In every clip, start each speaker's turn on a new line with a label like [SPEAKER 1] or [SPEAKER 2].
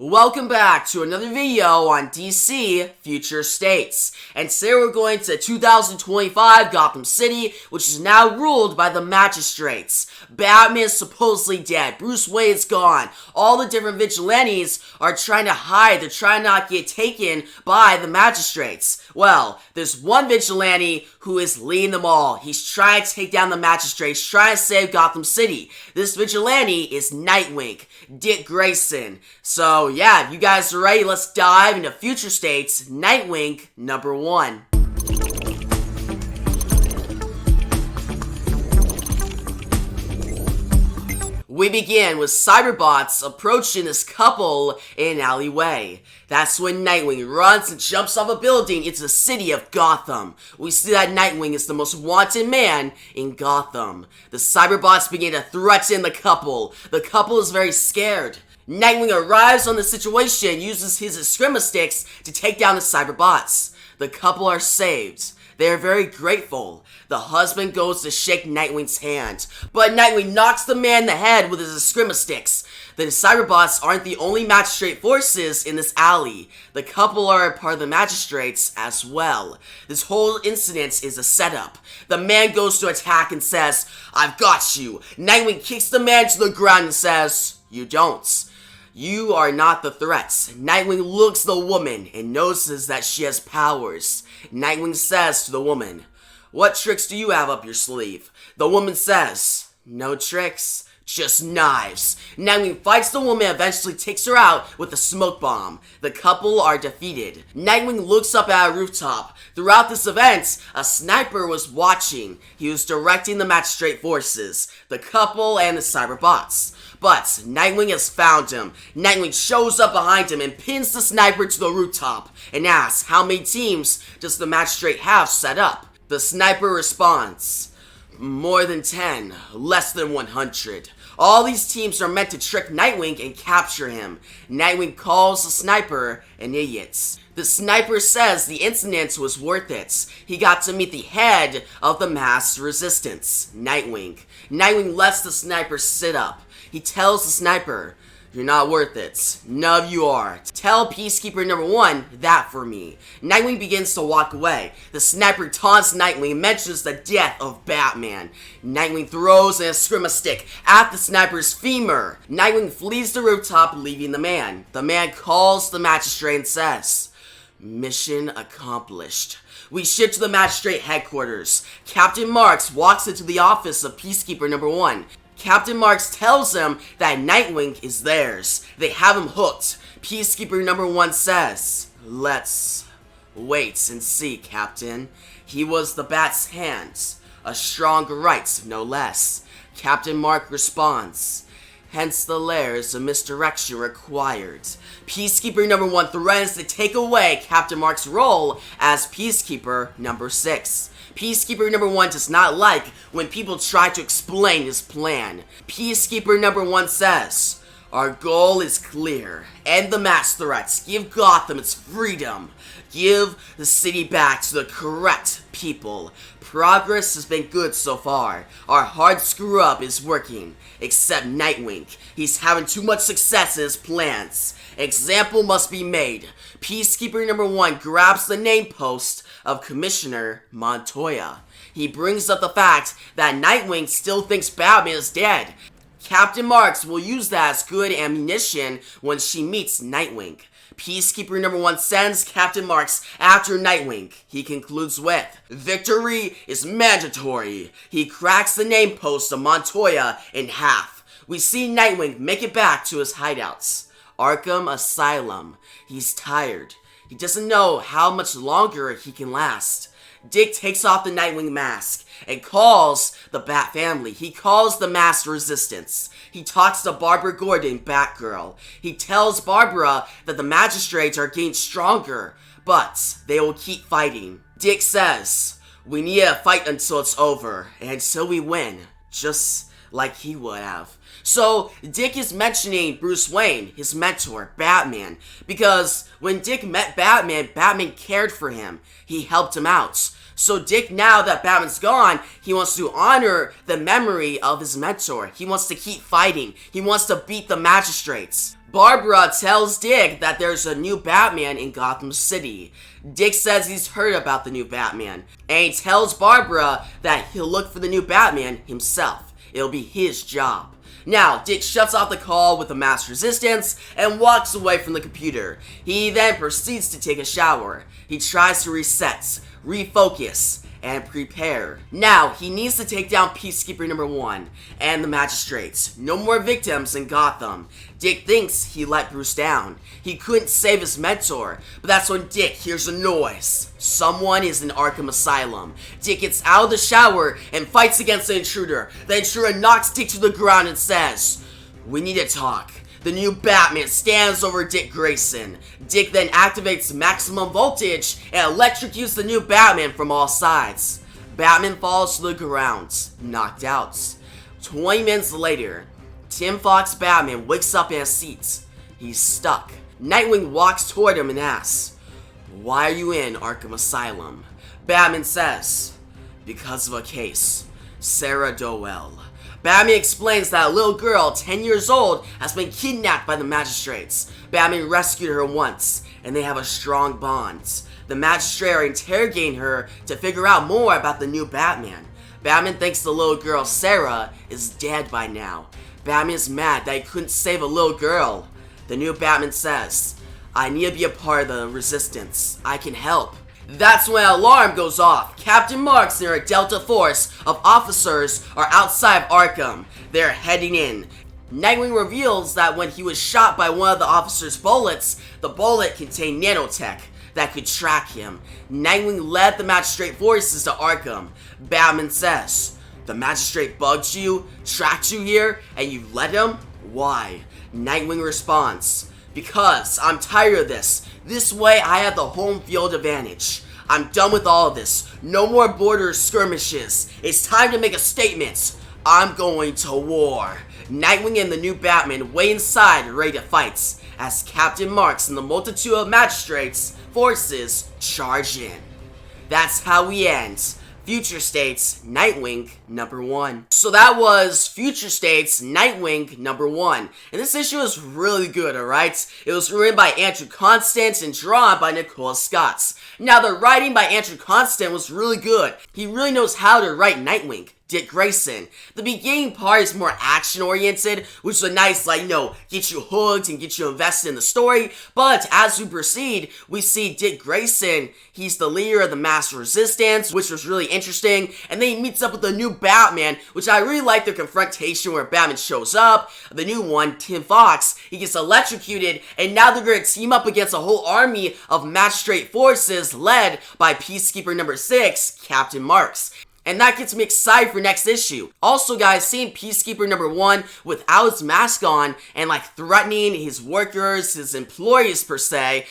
[SPEAKER 1] Welcome back to another video on DC Future States. And today we're going to 2025 Gotham City, which is now ruled by the magistrates. Batman is supposedly dead. Bruce Wayne's gone. All the different vigilantes are trying to hide. They're trying not to get taken by the magistrates. Well, there's one vigilante who is leading them all. He's trying to take down the magistrates, trying to save Gotham City. This vigilante is Nightwing, Dick Grayson. So yeah, if you guys are ready, let's dive into Future States Nightwing number 1. We begin with cyberbots approaching this couple in an alleyway. That's when Nightwing runs and jumps off a building into the city of Gotham. We see that Nightwing is the most wanted man in Gotham. The cyberbots begin to threaten the couple. The couple is very scared. Nightwing arrives on the situation and uses his Eskrima sticks to take down the cyberbots. The couple are saved. They are very grateful. The husband goes to shake Nightwing's hand, but Nightwing knocks the man in the head with his Eskrima sticks. The cyberbots aren't the only magistrate forces in this alley. The couple are a part of the magistrates as well. This whole incident is a setup. The man goes to attack and says, "I've got you." Nightwing kicks the man to the ground and says, "You don't. You are not the threat." Nightwing looks at the woman and notices that she has powers. Nightwing says to the woman, "What tricks do you have up your sleeve?" The woman says, "No tricks, just knives." Nightwing fights the woman and eventually takes her out with a smoke bomb. The couple are defeated. Nightwing looks up at a rooftop. Throughout this event, a sniper was watching. He was directing the magistrate forces, the couple, and the cyberbots. But Nightwing has found him. Nightwing shows up behind him and pins the sniper to the rooftop and asks how many teams does the magistrate have set up. The sniper responds, "More than 10, less than 100. All these teams are meant to trick Nightwing and capture him." Nightwing calls the sniper an idiot. The sniper says the incident was worth it. He got to meet the head of the mass resistance, Nightwing. Nightwing lets the sniper sit up. He tells the sniper, "You're not worth it. None of you are. Tell Peacekeeper number 1 that for me." Nightwing begins to walk away. The sniper taunts Nightwing and mentions the death of Batman. Nightwing throws an Eskrima stick at the sniper's femur. Nightwing flees the rooftop, leaving the man. The man calls the magistrate and says, "Mission accomplished." We shift to the magistrate headquarters. Captain Marks walks into the office of Peacekeeper number 1. Captain Marks tells them that Nightwing is theirs. They have him hooked. Peacekeeper number 1 says, "Let's wait and see, Captain. He was the Bat's hands, a strong right, no less." Captain Mark responds, "Hence the layers of misdirection required." Peacekeeper number 1 threatens to take away Captain Mark's role as Peacekeeper number 6. Peacekeeper number 1 does not like when people try to explain his plan. Peacekeeper number 1 says, "Our goal is clear. End the mass threats. Give Gotham its freedom. Give the city back to the correct people. Progress has been good so far. Our hard screw-up is working. Except Nightwing. He's having too much success in his plans. Example must be made." Peacekeeper number 1 grabs the name post of Commissioner Montoya. He brings up the fact that Nightwing still thinks Batman is dead. Captain Marks will use that as good ammunition when she meets Nightwing. Peacekeeper number 1 sends Captain Marks after Nightwing. He concludes with, "Victory is mandatory." He cracks the name post of Montoya in half. We see Nightwing make it back to his hideouts, Arkham Asylum. He's tired. He doesn't know how much longer he can last. Dick takes off the Nightwing mask and calls the Bat family. He calls the mass resistance. He talks to Barbara Gordon, Batgirl. He tells Barbara that the magistrates are getting stronger, but they will keep fighting. Dick says, "We need to fight until it's over, and until we win, just like he would have." So, Dick is mentioning Bruce Wayne, his mentor, Batman, because when Dick met Batman, Batman cared for him. He helped him out. So Dick, now that Batman's gone, he wants to honor the memory of his mentor. He wants to keep fighting. He wants to beat the magistrates. Barbara tells Dick that there's a new Batman in Gotham City. Dick says he's heard about the new Batman, and he tells Barbara that he'll look for the new Batman himself. It'll be his job. Now, Dick shuts off the call with a mass resistance and walks away from the computer. He then proceeds to take a shower. He tries to reset, refocus, and prepare. Now, he needs to take down Peacekeeper number 1 and the magistrates. No more victims in Gotham. Dick thinks he let Bruce down. He couldn't save his mentor, but that's when Dick hears a noise. Someone is in Arkham Asylum. Dick gets out of the shower and fights against the intruder. The intruder knocks Dick to the ground and says, "We need to talk." The new Batman stands over Dick Grayson. Dick then activates maximum voltage and electrocutes the new Batman from all sides. Batman falls to the ground, knocked out. 20 minutes later, Tim Fox Batman wakes up in a seat. He's stuck. Nightwing walks toward him and asks, "Why are you in Arkham Asylum?" Batman says, "Because of a case, Sarah Doel." Batman explains that a little girl, 10 years old, has been kidnapped by the magistrates. Batman rescued her once, and they have a strong bond. The magistrates are interrogating her to figure out more about the new Batman. Batman thinks the little girl, Sarah, is dead by now. Batman is mad that he couldn't save a little girl. The new Batman says, "I need to be a part of the resistance. I can help." That's when an alarm goes off. Captain Marks and a Delta force of officers are outside of Arkham. They're heading in. Nightwing reveals that when he was shot by one of the officers' bullets, the bullet contained nanotech that could track him. Nightwing led the magistrate forces to Arkham. Batman says, "The magistrate bugged you, tracked you here, and you let him? Why?" Nightwing responds, "Because I'm tired of this. This way I have the home field advantage. I'm done with all of this. No more border skirmishes. It's time to make a statement. I'm going to war." Nightwing and the new Batman wait inside ready to fight as Captain Marks and the multitude of magistrates forces charge in. That's how we end Future State's Nightwing number 1. So that was Future State's Nightwing number 1. And this issue is really good, alright? It was written by Andrew Constant and drawn by Nicholas Scott. Now, the writing by Andrew Constant was really good. He really knows how to write Nightwing. Dick Grayson. The beginning part is more action-oriented, which is a nice, get you hooked and get you invested in the story. But as we proceed, we see Dick Grayson. He's the leader of the mass resistance, which was really interesting. And then he meets up with the new Batman, which I really like their confrontation where Batman shows up. The new one, Tim Fox, he gets electrocuted, and now they're going to team up against a whole army of magistrate forces led by Peacekeeper number 6, Captain Marks. And that gets me excited for next issue. Also, guys, seeing Peacekeeper number 1 without his mask on and threatening his workers, his employees per se,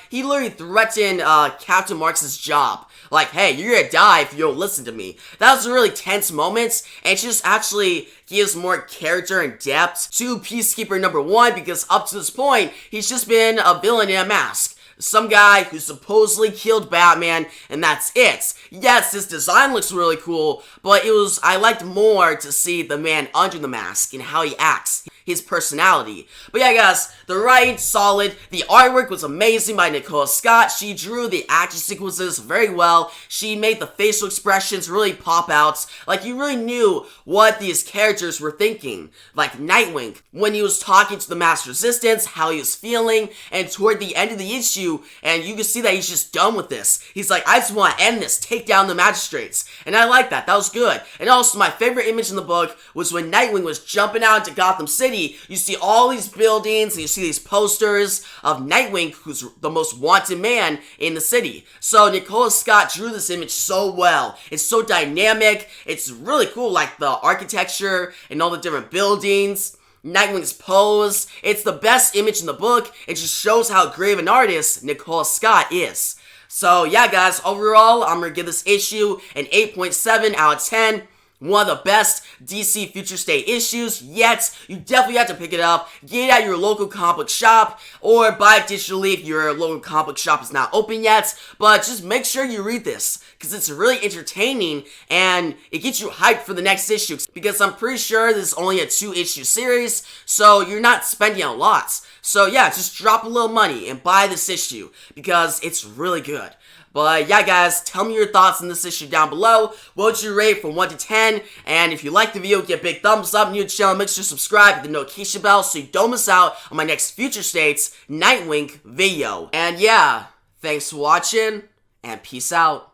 [SPEAKER 1] he literally threatened Captain Marks' job. Hey, you're gonna die if you don't listen to me. That was a really tense moment, and it just actually gives more character and depth to Peacekeeper number 1 because up to this point, he's just been a villain in a mask. Some guy who supposedly killed Batman, and that's it. Yes, his design looks really cool, but I liked more to see the man under the mask and how he acts, his personality. But yeah, guys, the writing's solid. The artwork was amazing by Nicole Scott. She drew the action sequences very well. She made the facial expressions really pop out. You really knew what these characters were thinking. Nightwing, when he was talking to the mass resistance, how he was feeling, and toward the end of the issue, and you can see that he's just done with this. He's like, "I just want to end this, take down the magistrates." And I like that. That was good. And also, my favorite image in the book was when Nightwing was jumping out into Gotham City. You see all these buildings, and you see these posters of Nightwing, who's the most wanted man in the city. So Nicholas Scott drew this image so well. It's so dynamic. It's really cool, the architecture and all the different buildings. Nightwing's pose. It's the best image in the book. It just shows how great of an artist Nicole Scott is. So yeah, guys, overall, I'm going to give this issue an 8.7 out of 10. one of the best DC Future State issues yet. You definitely have to pick it up, get it at your local comic book shop, or buy it digitally if your local comic book shop is not open yet. But just make sure you read this, because it's really entertaining, and it gets you hyped for the next issue, because I'm pretty sure this is only a 2-issue series, so you're not spending a lot. So yeah, just drop a little money and buy this issue, because it's really good. But yeah, guys, tell me your thoughts on this issue down below. What would you rate from 1 to 10? And if you like the video, give a big thumbs up. New to the channel, make sure to subscribe, hit the notification bell so you don't miss out on my next Future States Nightwing video. And yeah, thanks for watching, and peace out.